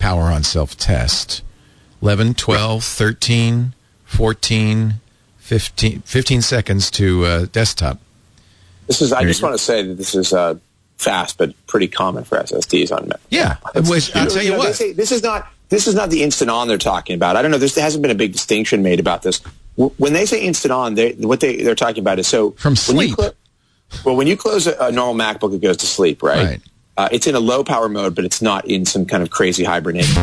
power on self-test. 11, 12, 13, 14, 15 seconds to desktop. I just want to say that this is fast, but pretty common for SSDs on Mac. Yeah, I'll tell you what. This is not the instant on they're talking about. I don't know. There hasn't been a big distinction made about this. When they say instant on, what they're talking about is from sleep. When you close a normal MacBook, it goes to sleep, right? It's in a low power mode, but it's not in some kind of crazy hibernation.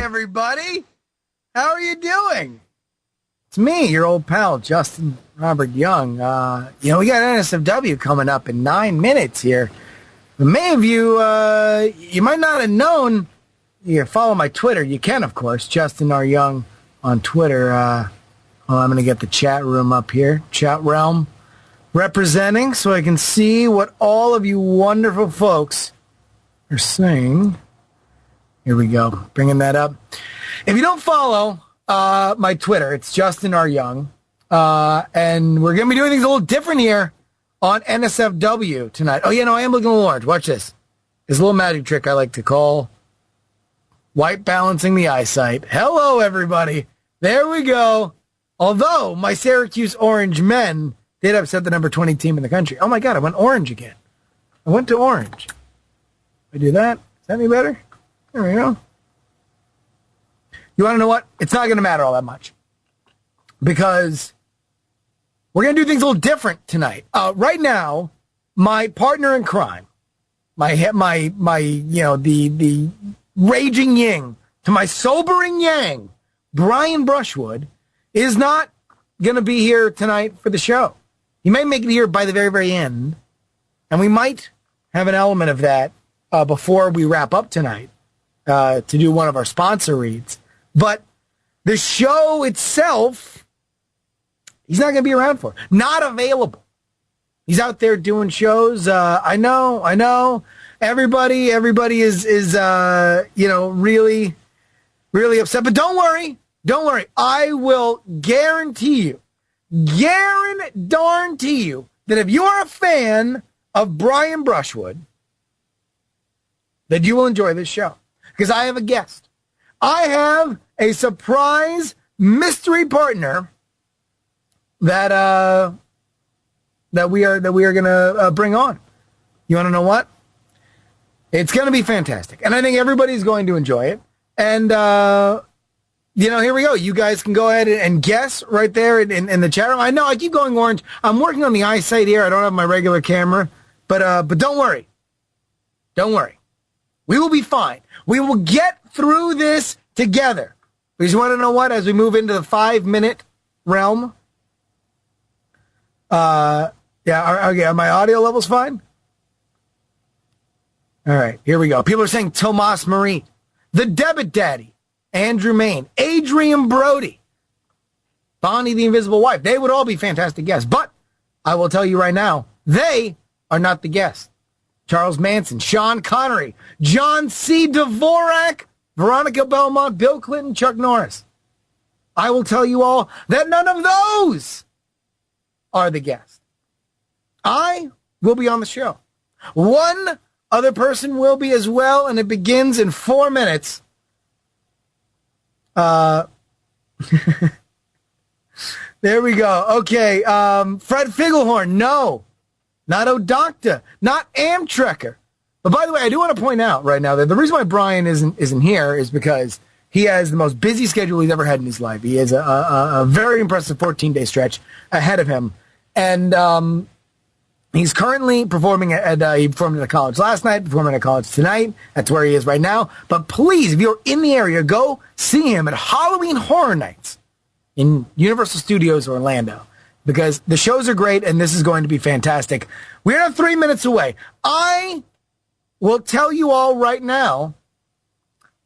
Everybody, how are you doing? It's me, your old pal, Justin Robert Young. We got NSFW coming up in 9 minutes here. But many of you, you might not have known. You follow my Twitter. You can, of course, Justin R. Young on Twitter. I'm going to get the chat room up here, chat realm representing, so I can see what all of you wonderful folks are saying. Here we go, bringing that up. If you don't follow my Twitter, it's Justin R. Young, and we're going to be doing things a little different here on NSFW tonight. Oh, I am looking a little orange. Watch this. This little magic trick I like to call white balancing the eyesight. Hello, everybody. There we go. Although my Syracuse Orange men did upset the number 20 team in the country. Oh, my God, I went orange again. I went to orange. I do that? Is that any better? There we go. You want to know what? It's not going to matter all that much because we're going to do things a little different tonight. Right now, my partner in crime, the raging yin to my sobering yang, Brian Brushwood, is not going to be here tonight for the show. He may make it here by the very, very end, and we might have an element of that before we wrap up tonight. To do one of our sponsor reads. But the show itself, he's not going to be around for. Not available. He's out there doing shows. I know. Everybody is really, really upset. But don't worry. I will guarantee you that if you are a fan of Brian Brushwood, that you will enjoy this show. Because I have a guest. I have a surprise mystery partner that we are going to bring on. You want to know what? It's going to be fantastic, and I think everybody's going to enjoy it. And here we go. You guys can go ahead and guess right there in the chat room. I know I keep going orange. I'm working on the eyesight here. I don't have my regular camera, but don't worry. We will be fine. We will get through this together. Because you want to know what? As we move into the 5-minute realm. Are my audio levels fine? All right, here we go. People are saying Tomas Marie, the Debit Daddy, Andrew Main, Adrian Brody, Bonnie the Invisible Wife. They would all be fantastic guests. But I will tell you right now, they are not the guests. Charles Manson, Sean Connery, John C. Dvorak, Veronica Belmont, Bill Clinton, Chuck Norris. I will tell you all that none of those are the guests. I will be on the show. One other person will be as well, and it begins in 4 minutes. There we go. Okay, Fred Figglehorn, no. Not O'Docta, not Amtrekker. But by the way, I do want to point out right now that the reason why Brian isn't here is because he has the most busy schedule he's ever had in his life. He has a very impressive 14-day stretch ahead of him. And he's currently performing he performed at a college last night, performing at a college tonight. That's where he is right now. But please, if you're in the area, go see him at Halloween Horror Nights in Universal Studios Orlando. Because the shows are great, and this is going to be fantastic. We're not 3 minutes away. I will tell you all right now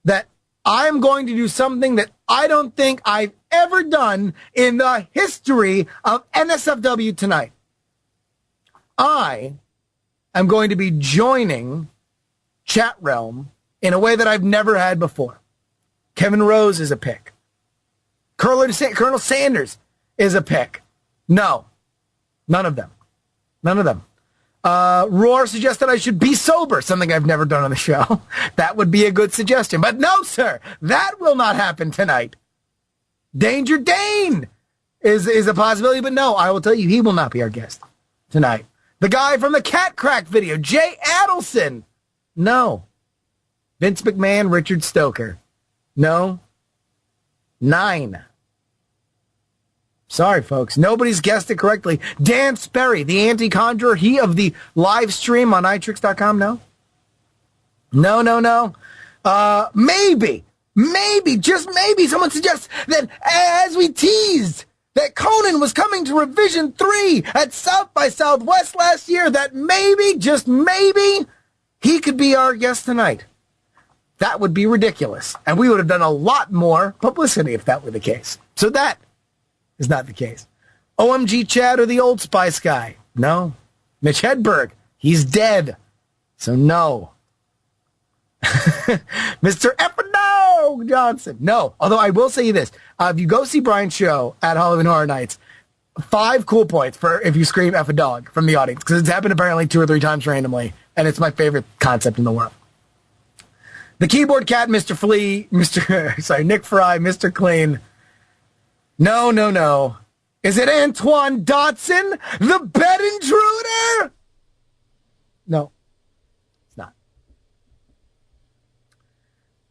that I'm going to do something that I don't think I've ever done in the history of NSFW tonight. I am going to be joining Chat Realm in a way that I've never had before. Kevin Rose is a pick. Colonel Sanders is a pick. No, none of them. Roar suggested I should be sober, something I've never done on the show. That would be a good suggestion. But no, sir, that will not happen tonight. Danger Dane is a possibility, but no, I will tell you, he will not be our guest tonight. The guy from the Cat Crack video, Jay Adelson. No. Vince McMahon, Richard Stoker. No. 9. Sorry, folks. Nobody's guessed it correctly. Dan Sperry, the anti-conjurer, he of the live stream on iTricks.com. No. No. Maybe, just maybe, someone suggests that as we teased that Conan was coming to Revision 3 at South by Southwest last year, that maybe, just maybe, he could be our guest tonight. That would be ridiculous. And we would have done a lot more publicity if that were the case. So that is not the case. OMG Chad or the Old Spice guy? No. Mitch Hedberg, he's dead. So no. Mr. Epino Johnson. No. Although I will say you this. If you go see Brian's show at Halloween Horror Nights, 5 cool points for if you scream F a dog from the audience. Because it's happened apparently 2 or 3 times randomly. And it's my favorite concept in the world. The Keyboard Cat, Mr. Flea, Nick Fry, Mr. Clean. No. Is it Antoine Dotson, the bed intruder? No, it's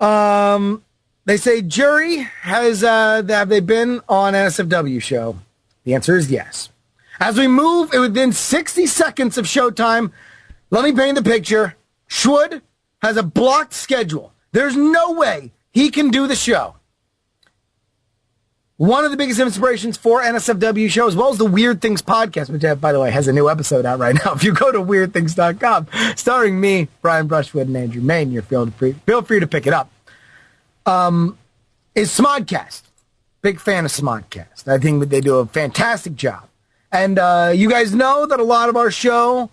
not. They say jury have they been on NSFW show? The answer is yes. As we move within 60 seconds of showtime, let me paint the picture. Schwood has a blocked schedule. There's no way he can do the show. One of the biggest inspirations for NSFW show, as well as the Weird Things podcast, which, by the way, has a new episode out right now. If you go to weirdthings.com, starring me, Brian Brushwood, and Andrew Main, feel free to pick it up, is Smodcast. Big fan of Smodcast. I think that they do a fantastic job. And you guys know that a lot of our show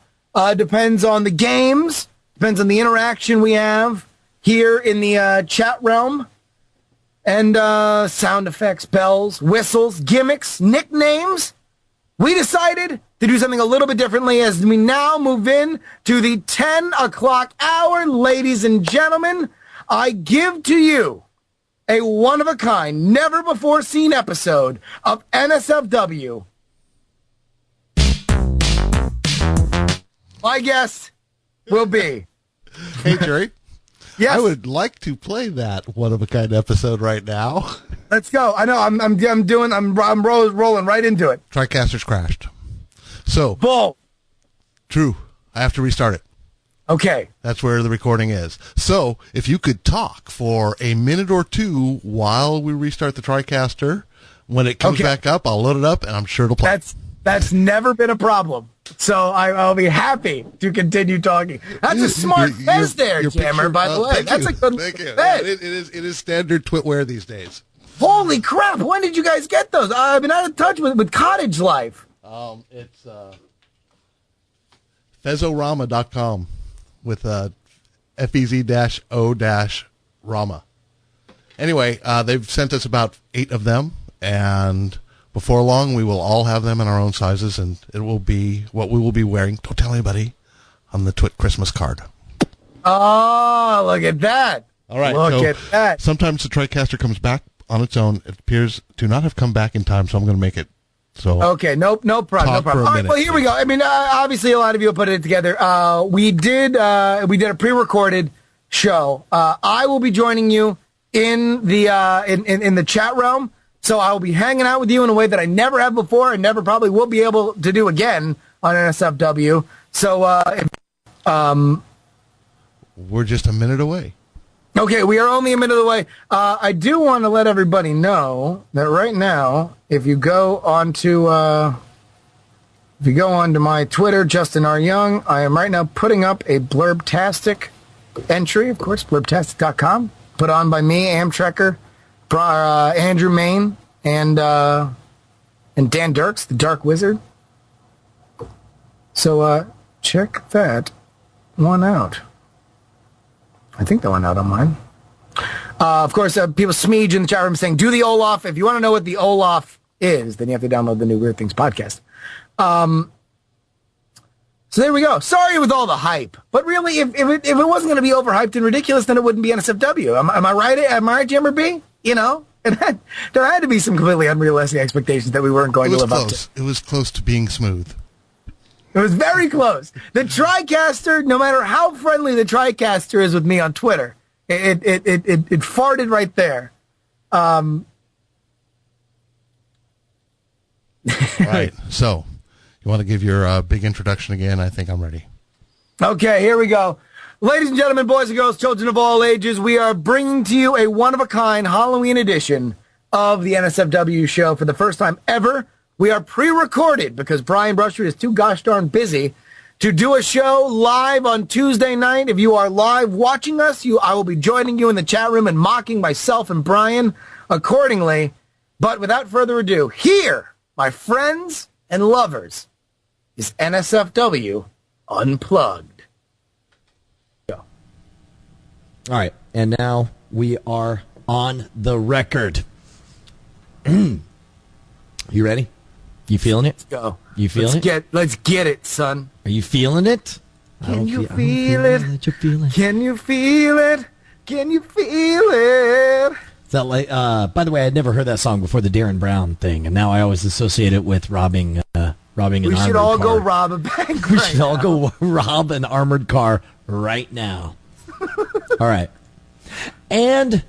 depends on the games, depends on the interaction we have here in the chat realm. And sound effects, bells, whistles, gimmicks, nicknames. We decided to do something a little bit differently as we now move in to the 10 o'clock hour. Ladies and gentlemen, I give to you a one-of-a-kind, never-before-seen episode of NSFW. My guest will be... Hey, Jerry. Yes. I would like to play that one-of-a-kind episode right now. Let's go. I know. I'm rolling right into it. TriCaster's crashed. So. Bull. True. I have to restart it. Okay. That's where the recording is. So, if you could talk for a minute or two while we restart the TriCaster, when it comes back up, I'll load it up, and I'm sure it'll play. That's never been a problem. So I'll be happy to continue talking. That's a smart fez there, Jammer, by the way. That's a good Thank you. fez. It is standard twitwear these days. Holy crap. When did you guys get those? I've been out of touch with Cottage Life. It's Fezorama.com with FEZ-O-Rama. Anyway, they've sent us about 8 of them, and before long, we will all have them in our own sizes, and it will be what we will be wearing. Don't tell anybody on the Twit Christmas card. Oh, look at that. All right. Look at that. Sometimes the TriCaster comes back on its own. It appears to not have come back in time, so I'm going to make it. So okay, no problem. No problem. All right, well, here we go. I mean, obviously, a lot of you put it together. We did a pre-recorded show. I will be joining you in the in the chat realm. So I will be hanging out with you in a way that I never have before and never probably will be able to do again on NSFW. So we're just a minute away. Okay, we are only a minute away. I do want to let everybody know that right now, if you go onto my Twitter, Justin R. Young, I am right now putting up a Blurbtastic entry, of course, blurbtastic.com, put on by me, Amtrekker, Andrew Main, and Dan Dirks, the Dark Wizard. So check that one out. I think that went out on mine. Of course, people Smeege in the chat room saying, do the Olaf. If you want to know what the Olaf is, then you have to download the new Weird Things podcast. So there we go. Sorry with all the hype. But really, if it wasn't going to be overhyped and ridiculous, then it wouldn't be NSFW. Am I right? Am I right, Jimmer B? You know? There had to be some completely unrealistic expectations that we weren't going to live up to. It was close to being smooth. It was very close. The TriCaster, no matter how friendly the TriCaster is with me on Twitter, it farted right there. All right. So, you want to give your big introduction again? I think I'm ready. Okay, here we go. Ladies and gentlemen, boys and girls, children of all ages, we are bringing to you a one-of-a-kind Halloween edition of the NSFW show for the first time ever. We are pre-recorded because Brian Brushwood is too gosh darn busy to do a show live on Tuesday night. If you are live watching us, I will be joining you in the chat room and mocking myself and Brian accordingly. But without further ado, here, my friends and lovers, is NSFW Unplugged. Go. All right, and now we are on the record. You ready? You feeling it? Let's go. You feeling it? Let's get it, son. Are you feeling it? Can you feel it? That you're feeling. Can you feel it? Can you feel it? Is that like? By the way, I'd never heard that song before the Darren Brown thing, and now I always associate it with robbing an armored car. We should all go rob a bank. We should all go rob an armored car right now. All right, and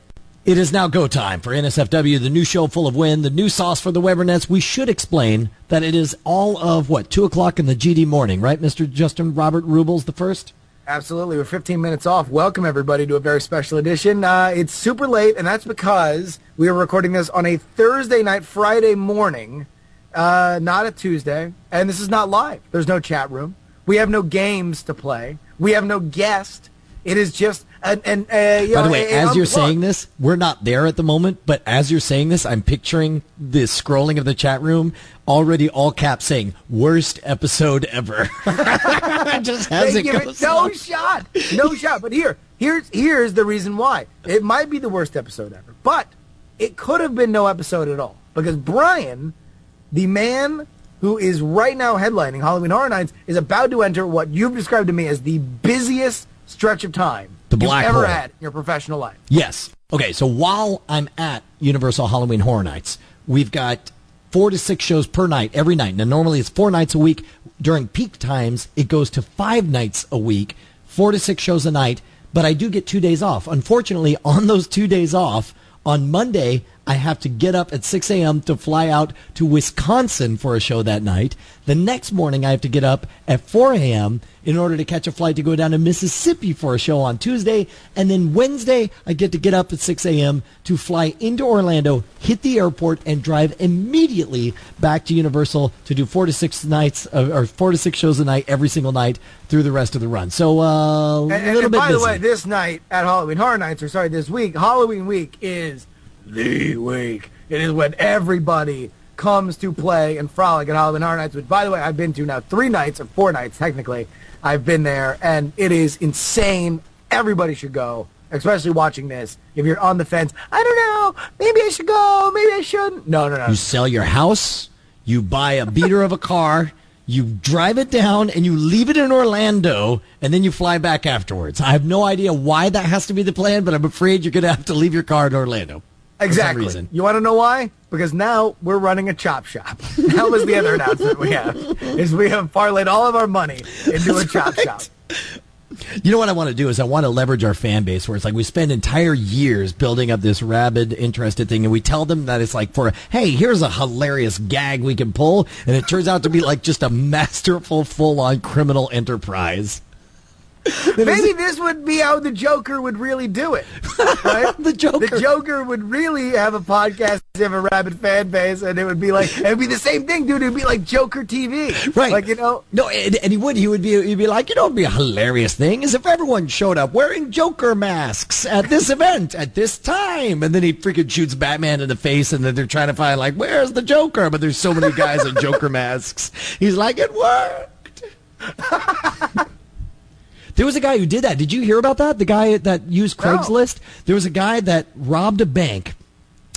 it is now go time for NSFW, the new show full of wind, the new sauce for the Webernets. We should explain that it is all of, 2 o'clock in the GD morning, right, Mr. Justin Robert Rubles the first? Absolutely. We're 15 minutes off. Welcome, everybody, to a very special edition. It's super late, and that's because we are recording this on a Thursday night, Friday morning, not a Tuesday, and this is not live. There's no chat room. We have no games to play. We have no guest. It is just by the way, as you're saying this, we're not there at the moment, but as you're saying this, I'm picturing the scrolling of the chat room already all caps saying, worst episode ever. Just has it goes no shot. No shot. But here's the reason why. It might be the worst episode ever, but it could have been no episode at all. Because Brian, the man who is right now headlining Halloween Horror Nights, is about to enter what you've described to me as the busiest stretch of time you've ever had in your professional life. Yes. Okay, so while I'm at Universal Halloween Horror Nights, we've got 4 to 6 shows per night, every night. Now, normally it's 4 nights a week. During peak times, it goes to 5 nights a week, 4 to 6 shows a night, but I do get 2 days off. Unfortunately, on those 2 days off, on Monday, I have to get up at 6 a.m. to fly out to Wisconsin for a show that night. The next morning, I have to get up at 4 a.m. in order to catch a flight to go down to Mississippi for a show on Tuesday. And then Wednesday, I get up at 6 a.m. to fly into Orlando, hit the airport, and drive immediately back to Universal to do 4 to 6 nights, or 4 to 6 shows a night every single night through the rest of the run. So a little bit by busy. The way, this night at Halloween Horror Nights, this week, Halloween week is the week. It is when everybody comes to play and frolic at Halloween Horror Nights, which, by the way, I've been to now 3 nights, or 4 nights, technically. I've been there, and it is insane. Everybody should go, especially watching this. If you're on the fence, I don't know, maybe I should go, maybe I shouldn't. No. You sell your house, you buy a beater of a car, you drive it down, and you leave it in Orlando, and then you fly back afterwards. I have no idea why that has to be the plan, but I'm afraid you're going to have to leave your car in Orlando. Exactly. You want to know why? Because now we're running a chop shop. That was the other announcement we have, is we have parlayed all of our money into a chop shop. You know what I want to do is I want to leverage our fan base where it's like we spend entire years building up this rabid, interested thing, and we tell them that it's like hey, here's a hilarious gag we can pull, and it turns out to be like just a masterful, full-on criminal enterprise. Maybe this would be how the Joker would really do it. Right? The Joker would really have a podcast, have a rabid fan base, and it would be the same thing, dude. It would be like Joker TV. Right. Like, No, and he'd be like, it'd be a hilarious thing is if everyone showed up wearing Joker masks at this event at this time. And then he freaking shoots Batman in the face, and then they're trying to find, where's the Joker? But there's so many guys in Joker masks. He's like, it worked. There was a guy who did that. Did you hear about that? The guy that used Craigslist? No. There was a guy that robbed a bank,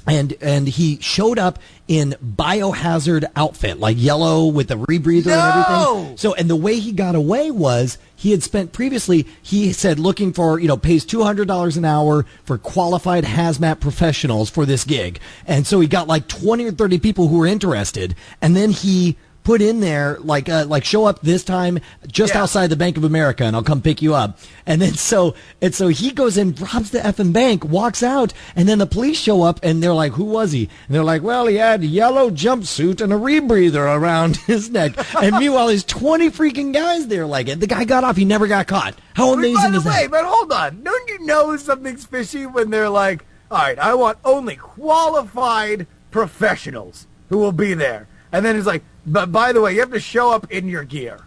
And he showed up in biohazard outfit, like yellow with a rebreather and everything. So, and the way he got away was he had spent previously, he said, looking for, pays $200 an hour for qualified hazmat professionals for this gig. And so he got like 20 or 30 people who were interested. And then he put in there, like show up this time just outside the Bank of America and I'll come pick you up. And then so he goes in, robs the effing bank, walks out, and then the police show up and they're like, who was he? And they're like, well, he had a yellow jumpsuit and a rebreather around his neck. And meanwhile, there's 20 freaking guys there like it. The guy got off, he never got caught. How amazing is that? But hold on. Don't you know something's fishy when they're like, all right, I want only qualified professionals who will be there. And then it's like, but by the way, you have to show up in your gear.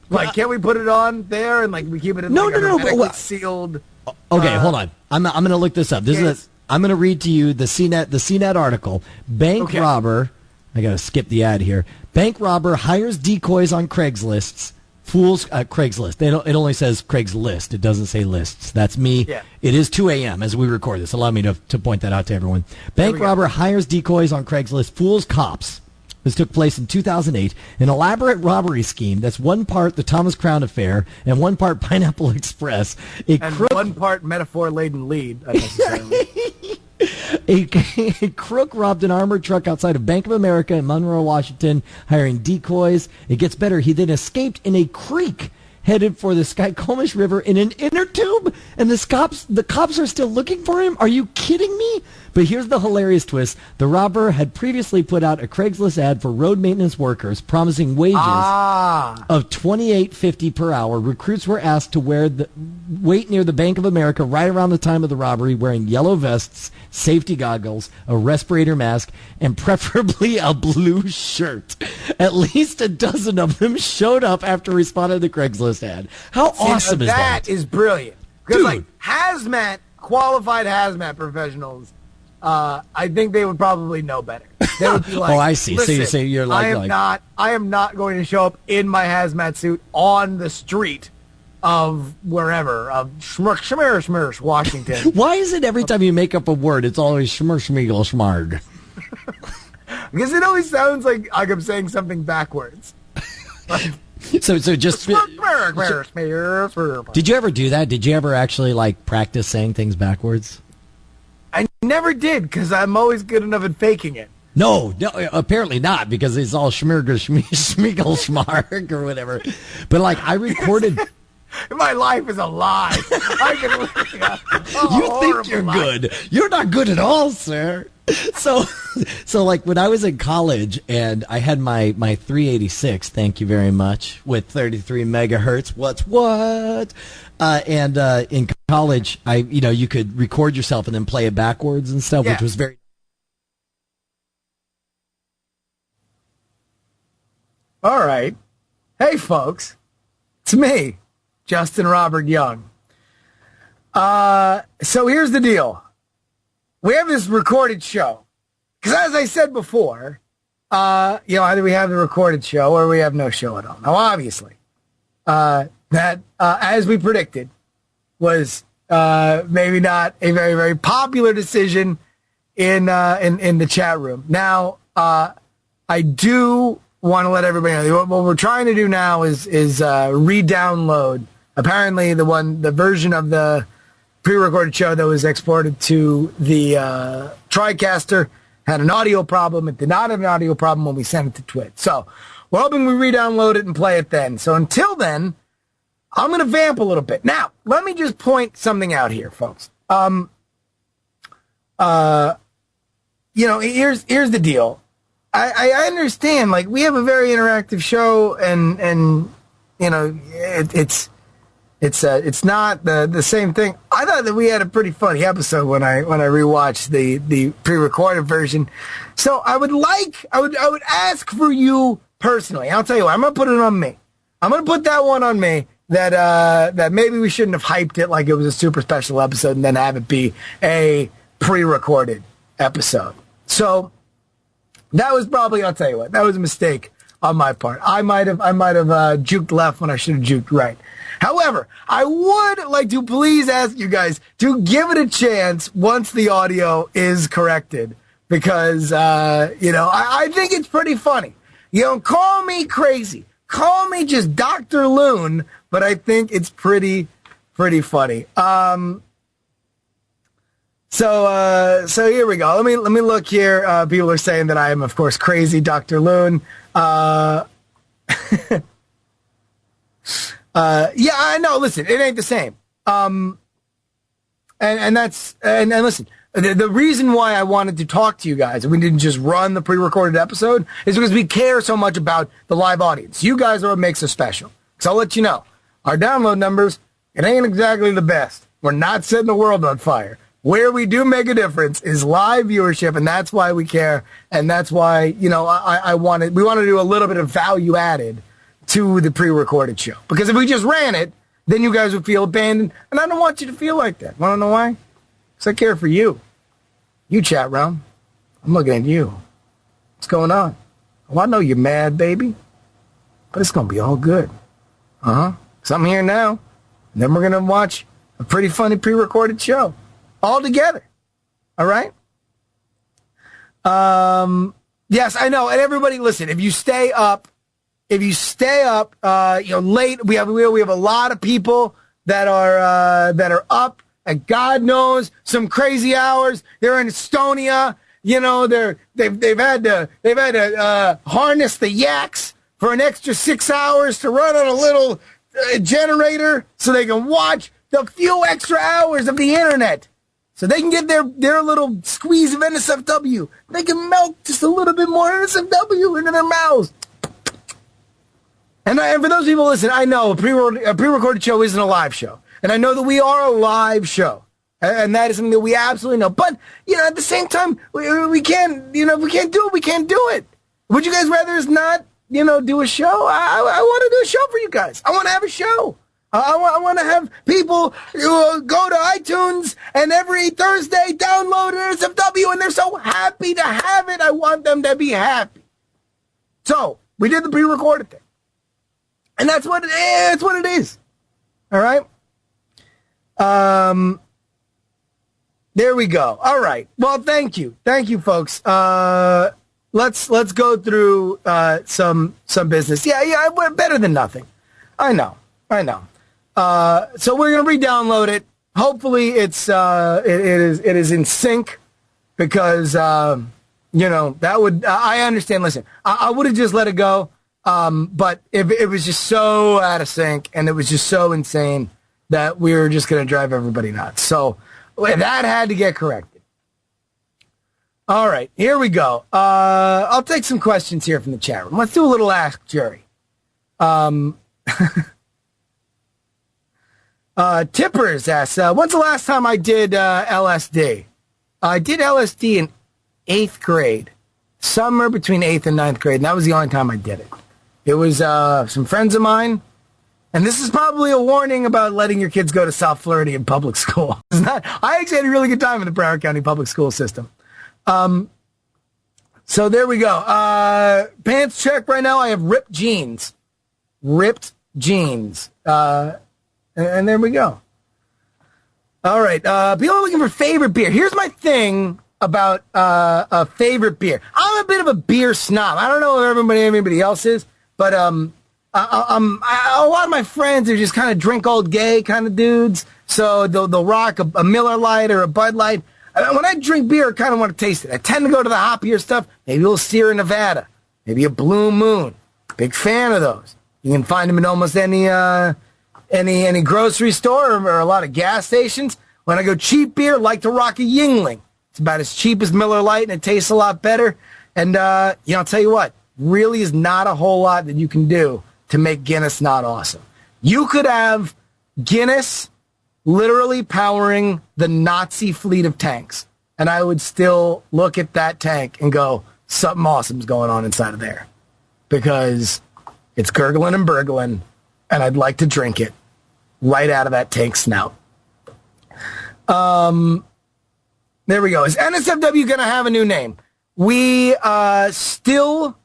Like, can't we put it on there and like we keep it in sealed? Okay, hold on. I'm going to look this up. I'm going to read to you the CNET article. Bank robber. I got to skip the ad here. Bank robber hires decoys on Craigslist. Fools Craigslist. It only says Craigslist. It doesn't say lists. That's me. Yeah. It is 2 a.m. as we record this. Allow me to point that out to everyone. Bank robber hires decoys on Craigslist. Fools cops. This took place in 2008, an elaborate robbery scheme that's one part the Thomas Crown Affair and one part Pineapple Express. One part metaphor-laden lead, unnecessarily. A crook robbed an armored truck outside of Bank of America in Monroe, Washington, hiring decoys. It gets better. He then escaped in a creek headed for the Skykomish River in an inner tube, and the cops are still looking for him? Are you kidding me? But here's the hilarious twist. The robber had previously put out a Craigslist ad for road maintenance workers promising wages of $28.50 per hour. Recruits were asked to wait near the Bank of America right around the time of the robbery, wearing yellow vests, safety goggles, a respirator mask, and preferably a blue shirt. At least a dozen of them showed up after responding to the Craigslist ad. How awesome is that? That is brilliant. Because like qualified hazmat professionals, I think they would probably know better. They would be like, oh, I see. So you say you're like, I am not going to show up in my hazmat suit on the street of wherever, of Schmirsch, Washington. Why is it every time you make up a word, it's always Schmirschmiegel Schmarg? Because it always sounds like I'm saying something backwards. So just... Did you ever do that? Did you ever actually like practice saying things backwards? I never did, because I'm always good enough at faking it. No, apparently not, because it's all Schmirger, Schmiegel, Schmarg, or whatever. But like, I recorded... My life is a lie. You think you're good. You're not good at all, sir. So like when I was in college and I had my 386, thank you very much, with 33 megahertz. What? And in college, you could record yourself and then play it backwards and stuff, which was very. All right. Hey, folks. It's me, Justin Robert Young. So here's the deal. We have this recorded show. Because as I said before, either we have the recorded show or we have no show at all. Now, obviously, that, as we predicted, was maybe not a very, very popular decision in the chat room. Now, I do want to let everybody know what we're trying to do now is re-download. Apparently, the version of the pre-recorded show that was exported to the TriCaster had an audio problem. It did not have an audio problem when we sent it to Twit. So we're hoping we re-download it and play it then. So until then, I'm going to vamp a little bit. Now, let me just point something out here, folks. Here's the deal. I understand, like, we have a very interactive show and it's not the same thing. I thought that we had a pretty funny episode when I rewatched the pre-recorded version. So I would ask for you personally. I'll tell you what, I'm gonna put it on me. I'm gonna put that one on me that maybe we shouldn't have hyped it like it was a super special episode and then have it be a pre-recorded episode. So that was probably, I'll tell you what, that was a mistake on my part. I might have juked left when I should have juked right. However, I would like to please ask you guys to give it a chance once the audio is corrected, because, I think it's pretty funny. Call me crazy. Call me just Dr. Loon, but I think it's pretty funny. So here we go. Let me look here. People are saying that I am, of course, crazy Dr. Loon. Yeah, I know. Listen, it ain't the same. And listen, the reason why I wanted to talk to you guys and we didn't just run the pre-recorded episode is because we care so much about the live audience. You guys are what makes us special. So I'll let you know. Our download numbers, it ain't exactly the best. We're not setting the world on fire. Where we do make a difference is live viewership, and that's why we care, and that's why, we want to do a little bit of value added to the pre-recorded show. Because if we just ran it, then you guys would feel abandoned, and I don't want you to feel like that. Want to know why? Because I care for you. You, chat room. I'm looking at you. What's going on? Oh, I know you're mad, baby, but it's going to be all good. Uh-huh. So I'm here now, and then we're going to watch a pretty funny pre-recorded show. All together. All right? Yes, I know. And everybody, listen, if you stay up, late, we have a lot of people that are up at God knows some crazy hours. They're in Estonia. They've had to harness the yaks for an extra 6 hours to run on a little generator so they can watch the few extra hours of the internet. So they can get their little squeeze of NSFW. They can melt just a little bit more NSFW into their mouths. And for those people, listen, I know a pre-recorded show isn't a live show. And I know that we are a live show. And that is something that we absolutely know. But, at the same time, we can't, if we can't do it, we can't do it. Would you guys rather us not, do a show? I want to do a show for you guys. I want to have a show. I want to have people go to iTunes and every Thursday download NSFW, and they're so happy to have it. I want them to be happy. So we did the pre-recorded thing, and that's what it is. All right. There we go. All right. Well, thank you, folks. Let's go through some business. Yeah. Better than nothing. I know. So we're gonna re-download it. Hopefully, it is in sync because that would I understand. Listen, I would have just let it go, but if it was just so out of sync and it was just so insane that we were just gonna drive everybody nuts. So that had to get corrected. All right, here we go. I'll take some questions here from the chat room. Let's do a little Ask Jerry. Tippers asks, when's the last time I did LSD? I did LSD in 8th grade, somewhere between 8th and 9th grade, and that was the only time I did it. It was some friends of mine, and this is probably a warning about letting your kids go to South Floridian public school. I actually had a really good time in the Broward County public school system. So there we go. Pants check right now. I have ripped jeans. And there we go. All right. People are looking for favorite beer. Here's my thing about a favorite beer. I'm a bit of a beer snob. I don't know if everybody else is, but a lot of my friends are just kind of drink old gay kind of dudes. So they'll rock a Miller Lite or a Bud Light. When I drink beer, I kind of want to taste it. I tend to go to the hoppier stuff. Maybe a little Sierra Nevada. Maybe a Blue Moon. Big fan of those. You can find them in almost any grocery store or a lot of gas stations. When I go cheap beer, like to rock a Yingling. It's about as cheap as Miller Lite, and it tastes a lot better. And, I'll tell you what, really is not a whole lot that you can do to make Guinness not awesome. You could have Guinness literally powering the Nazi fleet of tanks, and I would still look at that tank and go, something awesome's going on inside of there. Because it's gurgling and burgling, and I'd like to drink it right out of that tank snout. There we go. Is NSFW going to have a new name? We still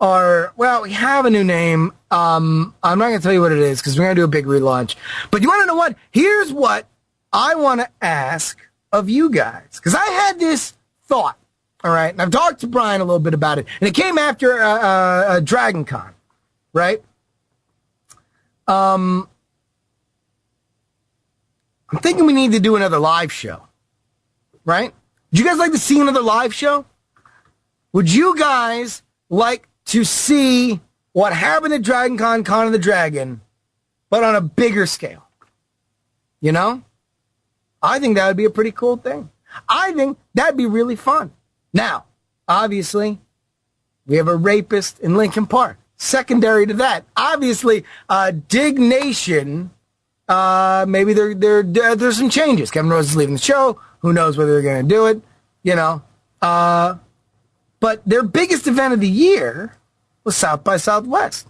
are, we have a new name. I'm not going to tell you what it is because we're going to do a big relaunch. But you want to know what? Here's what I want to ask of you guys. Because I had this thought All right. And I've talked to Brian a little bit about it. And it came after Dragon Con, right? I'm thinking we need to do another live show, right? Would you guys like to see another live show? Would you guys like to see what happened at Dragon Con, Con of the Dragon, but on a bigger scale? You know? I think that would be a pretty cool thing. I think that'd be really fun. Now, obviously, we have a rapist in Lincoln Park. Secondary to that, obviously, Dig Nation, maybe there's some changes. Kevin Rose is leaving the show. Who knows whether they're going to do it, you know. But their biggest event of the year was South by Southwest.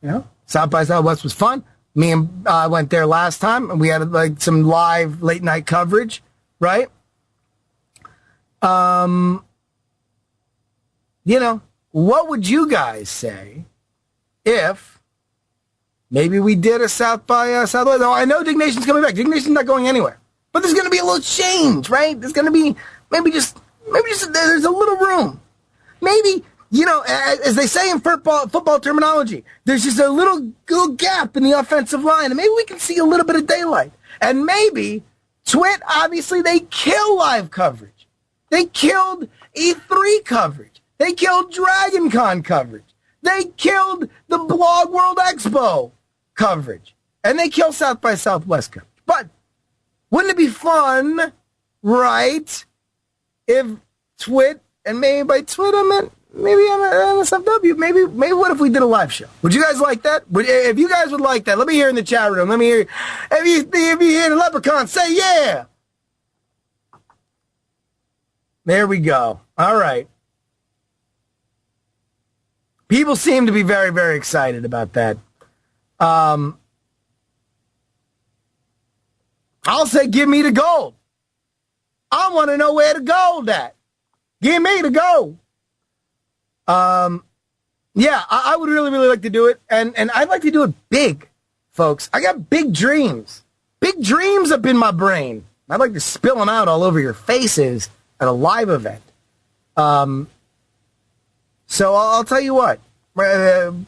You know, South by Southwest was fun. Me and I went there last time, and we had like some live late night coverage, right? You know, what would you guys say if maybe we did a South by Southwest? Oh, I know Dig Nation's coming back. Dig Nation's not going anywhere, but there's going to be a little change, right? There's going to be maybe just there's a little room, maybe. You know, as they say in football terminology, there's just a little gap in the offensive line, and maybe we can see a little bit of daylight. And maybe Twit, obviously, they kill live coverage. They killed E3 coverage. They killed Dragon Con coverage. They killed the Blog World Expo coverage. And they killed South by Southwest coverage. But wouldn't it be fun, right, if Twit, and maybe by Twit I meant maybe NSFW. Maybe what if we did a live show? Would you guys like that? If you guys would like that, let me hear in the chat room. Let me hear. If you hear the Leprechaun, say yeah. There we go. All right. People seem to be very, very excited about that. I'll say give me the gold. I want to know where the gold at. Give me the gold. Yeah, I would really, really like to do it. And I'd like to do it big, folks. I got big dreams. Big dreams up in my brain. I'd like to spill them out all over your faces at a live event. So I'll tell you what.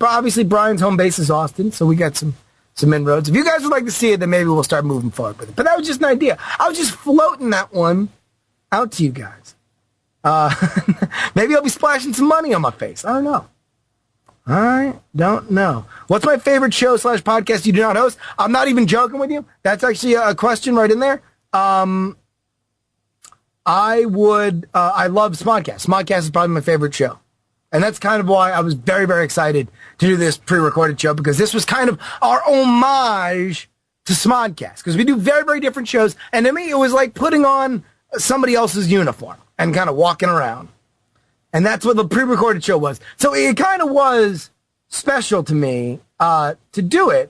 Obviously, Brian's home base is Austin, so we got some inroads. If you guys would like to see it, then maybe we'll start moving forward with it. But that was just an idea. I was just floating that one out to you guys. Maybe I'll be splashing some money on my face. I don't know. I don't know. What's my favorite show / podcast you do not host? I'm not even joking with you. That's actually a question right in there. I love Smodcast. Smodcast is probably my favorite show. And that's kind of why I was very, very excited to do this pre-recorded show, because this was kind of our homage to Smodcast, because we do very, very different shows. And to me, it was like putting on somebody else's uniform and kind of walking around. And that's what the pre-recorded show was. So it kind of was special to me to do it,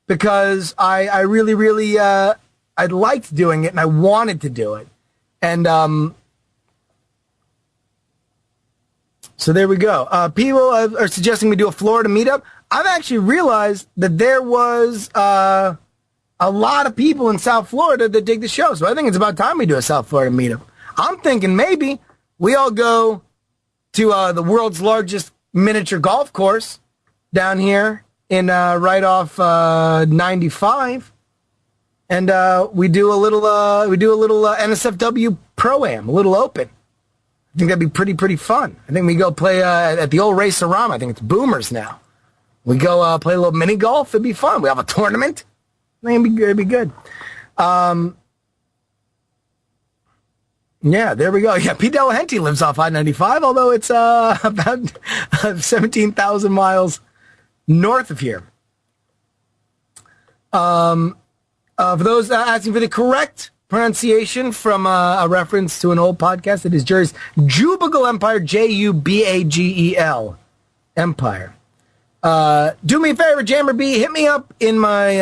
because I really, really, I liked doing it and I wanted to do it. And so there we go. People are suggesting we do a Florida meetup. I've actually realized that there was a lot of people in South Florida that dig the show. So I think it's about time we do a South Florida meetup. I'm thinking maybe we all go to the world's largest miniature golf course down here in right off 95, and we do a little NSFW Pro-Am, a little open. I think that'd be pretty fun. I think we go play at the old Racerama. I think it's Boomers now. We go play a little mini golf. It'd be fun. We have a tournament. I think it'd be good. Yeah, there we go. Yeah, Pete Delahunty lives off I-95, although it's about 17,000 miles north of here. For those asking for the correct pronunciation from a reference to an old podcast, it is Jerry's Jubagel Empire, Jubagel Empire. Do me a favor, Jammer B, hit me up in my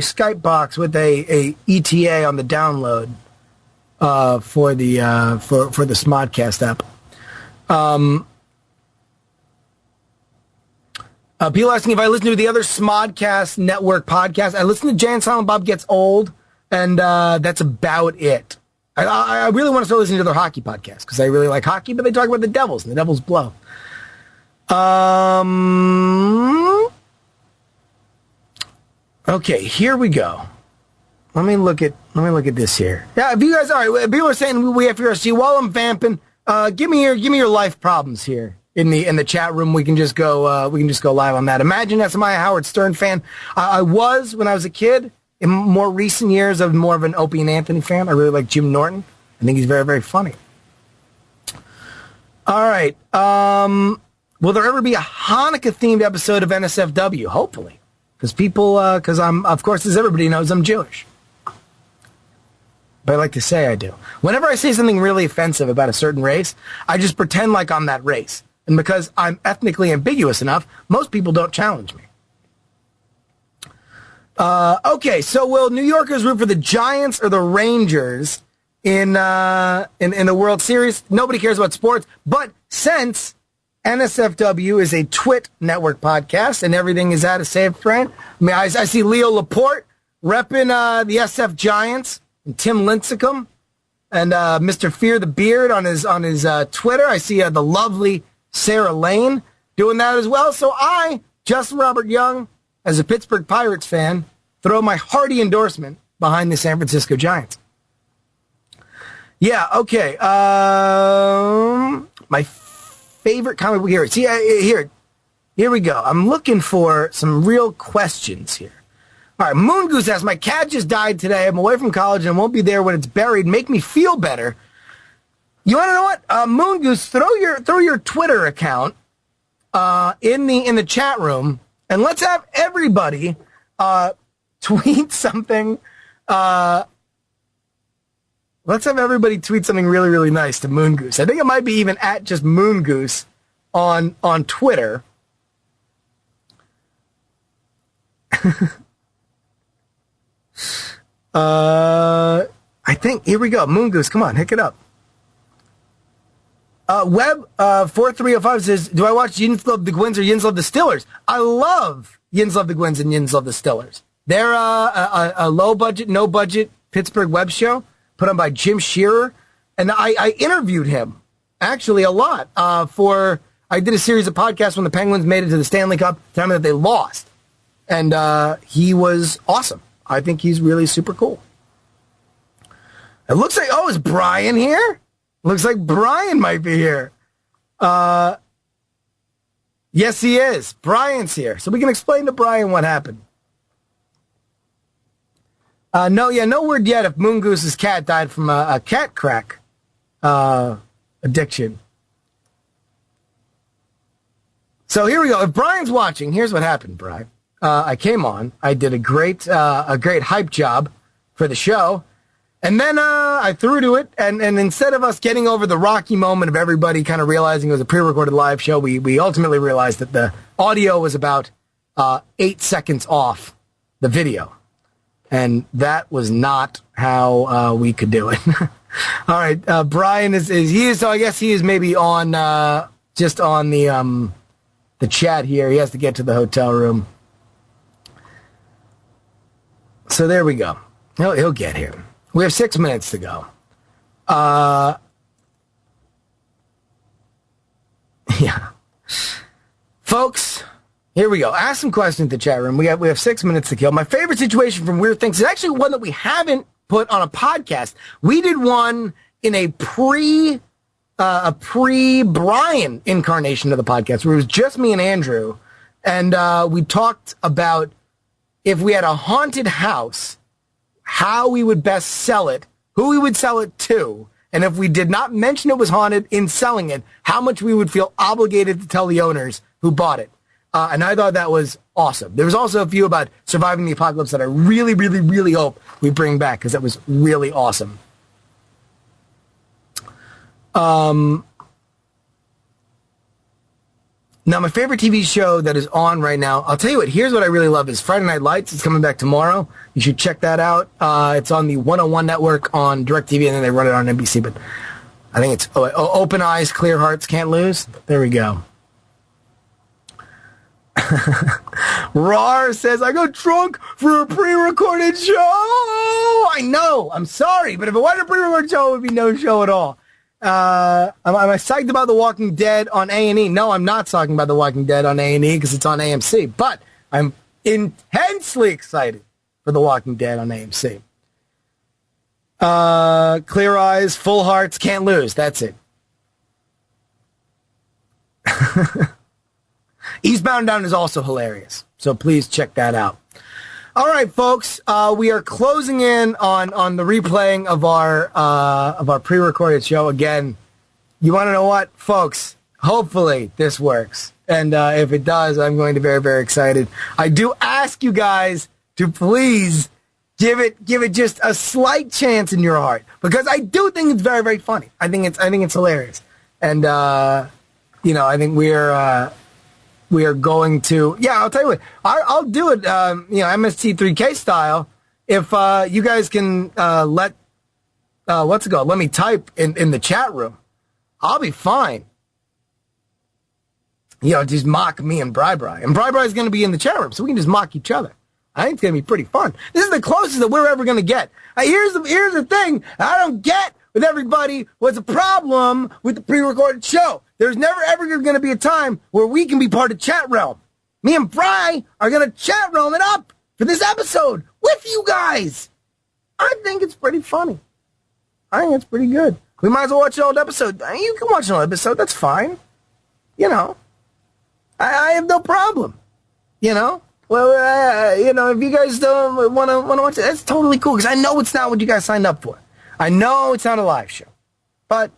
Skype box with a ETA on the download for the Smodcast app. People asking if I listen to the other Smodcast network podcast. I listen to Jay and Silent Bob Gets Old, and that's about it. I really want to start listening to their hockey podcast because I really like hockey, but they talk about the Devils, and the Devils blow. Okay, here we go. Let me look at this here. Yeah, if you guys, all right, people are saying we have to see while I'm vamping. Give me your life problems here in the chat room. We can just go live on that. Imagine that's my Howard Stern fan. I was when I was a kid. In more recent years, I'm more of an Opie and Anthony fan. I really like Jim Norton. I think he's very, very funny. All right. Will there ever be a Hanukkah-themed episode of NSFW? Hopefully. Because I'm, of course, as everybody knows, I'm Jewish. But I like to say I do. Whenever I say something really offensive about a certain race, I just pretend like I'm that race. And because I'm ethnically ambiguous enough, most people don't challenge me. Okay, so will New Yorkers root for the Giants or the Rangers in the World Series? Nobody cares about sports, but since NSFW is a Twit network podcast and everything is at a safe friend, I mean, I see Leo Laporte repping the SF Giants and Tim Lincecum and Mr. Fear the Beard on his Twitter. I see the lovely Sarah Lane doing that as well. So I, Justin Robert Young, as a Pittsburgh Pirates fan, throw my hearty endorsement behind the San Francisco Giants. Yeah, okay. My favorite comic book hero. See, here we go. I'm looking for some real questions here. All right, Moon Goose asks, my cat just died today. I'm away from college and won't be there when it's buried. Make me feel better. You want to know what? Moon Goose, throw your Twitter account in the chat room, and let's have everybody tweet something. Let's have everybody tweet something really, really nice to Moon Goose. I think it might be even at just Moon Goose on Twitter. I think, here we go. Moon Goose, come on, hook it up. Web 4305 says, do I watch Yins Love the Gwins or Yins Love the Stillers? I love Yins Love the Gwins and Yins Love the Stillers. They're a low-budget, no-budget Pittsburgh web show put on by Jim Shearer. And I interviewed him, actually, a lot. I did a series of podcasts when the Penguins made it to the Stanley Cup, time that they lost. And he was awesome. I think he's really super cool. It looks like, is Brian here? Looks like Brian might be here. Yes, he is. Brian's here. So we can explain to Brian what happened. No word yet if Moon Goose's cat died from a cat crack addiction. So here we go. If Brian's watching, here's what happened, Brian. I came on. I did a great hype job for the show. And then I threw to it, and instead of us getting over the rocky moment of everybody kind of realizing it was a pre-recorded live show, we ultimately realized that the audio was about 8 seconds off the video. And that was not how we could do it. All right, Brian is so I guess he is maybe on just on the chat here. He has to get to the hotel room. So there we go. He'll get here. We have 6 minutes to go. Yeah. Folks, here we go. Ask some questions in the chat room. We have 6 minutes to kill. My favorite situation from Weird Things is actually one that we haven't put on a podcast. We did one in a pre-Brian incarnation of the podcast where it was just me and Andrew. And we talked about if we had a haunted house, how we would best sell it, who we would sell it to, and if we did not mention it was haunted in selling it, how much we would feel obligated to tell the owners who bought it. And I thought that was awesome. There was also a few about surviving the apocalypse that I really, really, really hope we bring back because that was really awesome. Now, my favorite TV show that is on right now, I'll tell you what, here's what I really love is Friday Night Lights. It's coming back tomorrow. You should check that out. It's on the 101 network on DirecTV, and then they run it on NBC. But I think it's Open Eyes, Clear Hearts, Can't Lose. There we go. Rar says, I got drunk for a pre-recorded show. I know. I'm sorry. But if it wasn't a pre-recorded show, it would be no show at all. Am I psyched about The Walking Dead on A&E? No, I'm not talking about The Walking Dead on A&E because it's on AMC. But I'm intensely excited for The Walking Dead on AMC. Clear eyes, full hearts, can't lose. That's it. Eastbound Down is also hilarious, so please check that out. All right, folks, we are closing in on the replaying of our pre-recorded show. Again, you want to know what, folks? Hopefully this works, and if it does, I'm going to be very, very excited. I do ask you guys to please give it just a slight chance in your heart, because I do think it's very, very funny. I think it's hilarious, and I think we are going to, I'll tell you what, I'll do it, MST3K style, if you guys can let me type in the chat room. I'll be fine. Just mock me and Bri. And Bri is going to be in the chat room, so we can just mock each other. I think it's going to be pretty fun. This is the closest that we're ever going to get. Here's the thing I don't get with everybody. What's the problem with the pre-recorded show? There's never ever going to be a time where we can be part of chat realm. Me and Bri are going to chat realm it up for this episode with you guys. I think it's pretty funny. I think it's pretty good. We might as well watch an old episode. You can watch an old episode. That's fine. I have no problem. Well, if you guys don't want to watch it, that's totally cool, because I know it's not what you guys signed up for. I know it's not a live show, but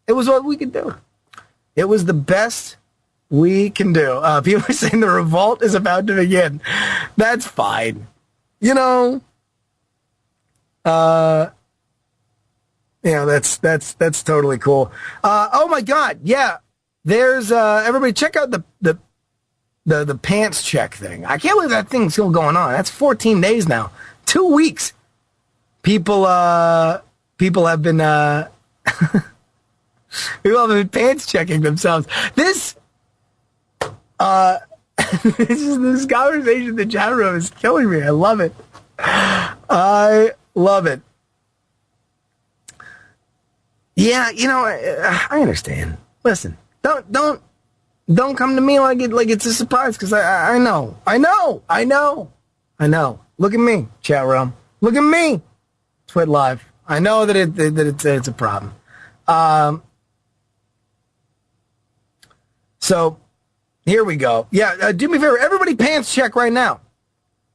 it was what we could do. It was the best we can do. People are saying the revolt is about to begin. That's fine. That's totally cool. Oh my God. Yeah. There's, everybody check out the pants check thing. I can't believe that thing's still going on. That's 14 days now. 2 weeks. People have been, people have been pants checking themselves. This conversation in the chat room is killing me. I love it. I love it. Yeah, I understand. Listen, don't come to me like it's a surprise, because I know. Look at me, chat room. Look at me, Twit Live. I know that it's a problem. So here we go. Yeah, do me a favor, everybody, pants check right now.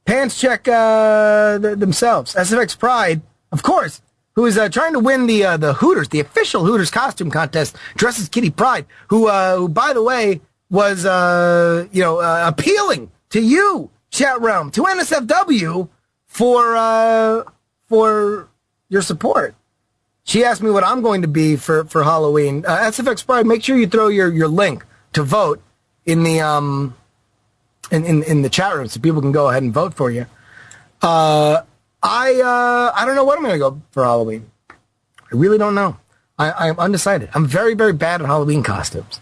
Pants check themselves. SFX Pride, of course, who is trying to win the Hooters, the official Hooters costume contest, dresses Kitty Pryde, who by the way was appealing to you, chat room, to NSFW for your support. She asked me what I'm going to be for Halloween. SFX Pride, make sure you throw your link to vote in the in the chat room so people can go ahead and vote for you. I don't know what I'm going to go for Halloween. I really don't know. I'm undecided. I'm very, very bad at Halloween costumes.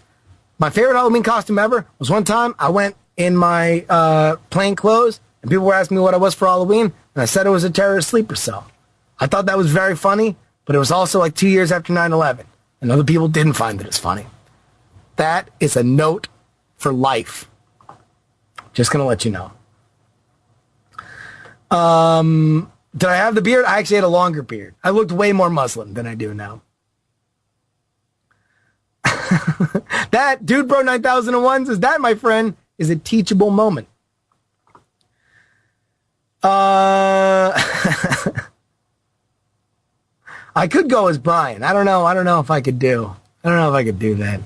My favorite Halloween costume ever was one time I went in my plain clothes, and people were asking me what I was for Halloween, and I said it was a terrorist sleeper cell. I thought that was very funny, but it was also like 2 years after 9/11, and other people didn't find it as funny. That is a note for life. Just going to let you know. Did I have the beard? I actually had a longer beard. I looked way more Muslim than I do now. That Dude Bro 9001 says, that, my friend, is a teachable moment. I could go as Brian. I don't know if I could do that.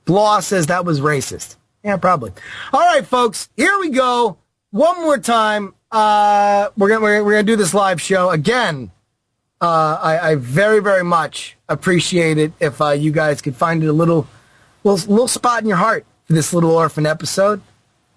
Law says that was racist. Yeah, probably. All right, folks, here we go. One more time. We're gonna do this live show again. I very, very much appreciate it if you guys could find it a little spot in your heart for this little orphan episode.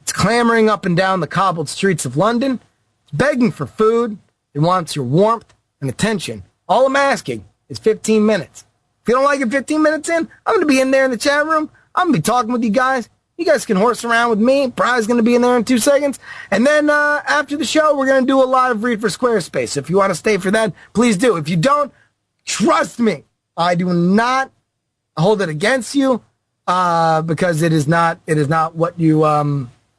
It's clamoring up and down the cobbled streets of London. It's begging for food. It wants your warmth and attention. All I'm asking is 15 minutes. If you don't like it 15 minutes in, I'm going to be in there in the chat room. I'm going to be talking with you guys You guys can horse around with me. Brian's going to be in there in 2 seconds. And then after the show, we're going to do a live read for Squarespace. If you want to stay for that, please do. If you don't, trust me, I do not hold it against you because it is not what you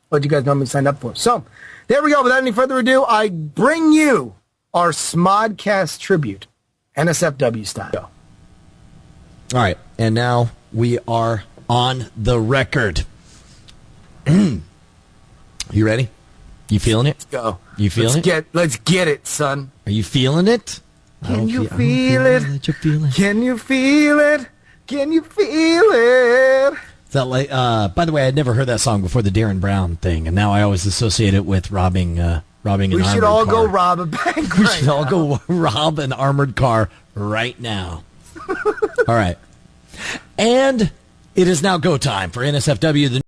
guys normally signed up for. So there we go. Without any further ado, I bring you our Smodcast tribute, NSFW style. All right, and now we are on the record. You ready? You feeling it? Let's go. You feeling it? Let's get it, son. Are you feeling it? Can you feel it? Can you feel it? Can you feel it? Is that like? By the way, I'd never heard that song before the Darren Brown thing, and now I always associate it with robbing an armored car. We should all go rob a bank. We should all go rob an armored car right now. All right, and it is now go time for NSFW.